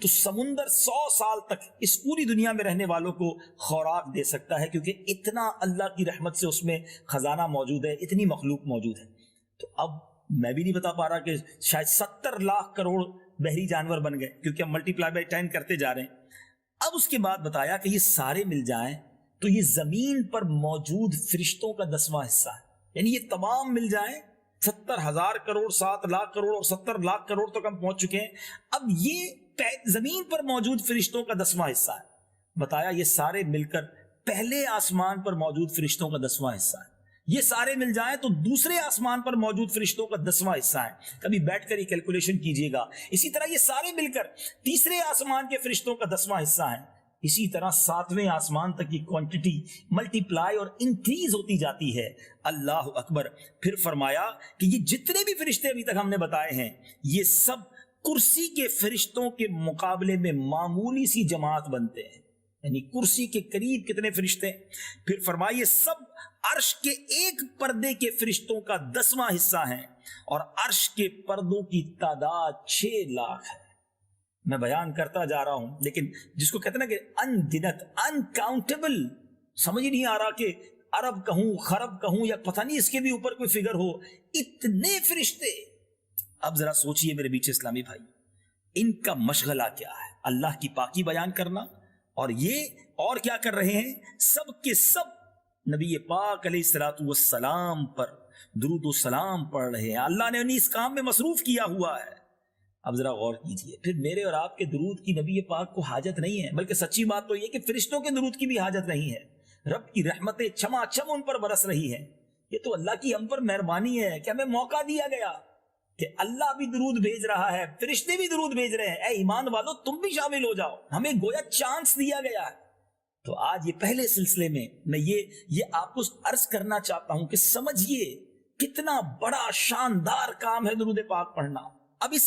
تو سمندر 100 سال تک اس پوری دنیا میں رہنے والوں کو خوراک دے سکتا ہے، کیونکہ اتنا اللہ کی رحمت سے اس میں خزانہ موجود ہے، اتنی مخلوق موجود ہے۔ تو اب میں بھی نہیں بتا پا رہا کہ شاید 70 لاکھ کروڑ بحری جانور بن گئے، کیونکہ ہم ملٹی پلائی بائی 10 کرتے جا رہے ہیں۔ اب اس کے بعد بتایا کہ یہ سارے مل جائیں تو یہ زمین پر موجود فرشتوں کا 10واں حصہ ہے، یعنی یہ تمام مل جائیں 70,000 کروڑ، 7 لاکھ کروڑ اور 70 لاکھ کروڑ تک ہم پہنچ چکے ہیں۔ اب یہ زمین پر موجود فرشتوں کا 10واں حصہ ہے۔ بتایا یہ سارے مل کر پہلے آسمان پر موجود فرشتوں کا 10واں حصہ ہے، یہ سارے مل جائیں تو دوسرے آسمان پر موجود فرشتوں کا 10واں حصہ ہے۔ کبھی بیٹھ کر ہی کیلکولیشن کیجئے گا۔ اسی طرح یہ سارے مل کر تیسرے آسمان کے فرشتوں کا 10واں حصہ ہے۔ اسی طرح 7ویں آسمان تک یہ کوانٹٹی ملٹی پلائی اور انکریز ہوتی جاتی ہے۔ اللہ اکبر۔ پھر فرمایا کہ یہ جتنے بھی فرشتے ابھی تک ہم نے بتائے ہیں، یہ سب کرسی کے فرشتوں کے مقابلے میں معمولی سی جماعت بنتے ہیں، یعنی کرسی کے قریب کتنے فرشتے۔ پھر فرمائیے سب عرش کے ایک پردے کے فرشتوں کا 10واں حصہ ہیں، اور عرش کے پردوں کی تعداد 6 لاکھ ہے۔ میں بیان کرتا جا رہا ہوں، لیکن جس کو کہتے ہیں نا کہ انگنت، انکاؤنٹیبل، سمجھ ہی نہیں آ رہا کہ عرب کہوں، خرب کہوں، یا پتہ نہیں اس کے بھی اوپر کوئی فگر ہو، اتنے فرشتے۔ اب ذرا سوچئے میرے بیچ اسلامی بھائی، ان کا مشغلہ کیا ہے؟ اللہ کی پاکی بیان کرنا، اور یہ اور کیا کر رہے ہیں؟ سب کے سب نبی پاک علیہ الصلوۃ والسلام پر درود و سلام پڑھ رہے ہیں۔ اللہ نے انہیں اس کام میں مصروف کیا ہوا ہے۔ اب ذرا غور کیجئے، پھر میرے اور آپ کے درود کی نبی پاک کو حاجت نہیں ہے، بلکہ سچی بات تو یہ کہ فرشتوں کے درود کی بھی حاجت نہیں ہے۔ رب کی رحمتیں چھما چھم ان پر برس رہی ہیں۔ یہ تو اللہ کی ہم پر مہربانی ہے کہ ہمیں موقع دیا گیا کہ اللہ بھی درود بھیج رہا ہے، فرشتے بھی درود بھیج رہے ہیں۔ اے ایمان والو، تم بھی شامل ہو جاؤ، ہمیں گویا چانس دیا گیا ہے۔ تو آج یہ پہلے سلسلے میں میں یہ آپ کو عرض کرنا چاہتا ہوں کہ سمجھیے کتنا بڑا شاندار کام ہے درود پاک پڑھنا۔ اب اس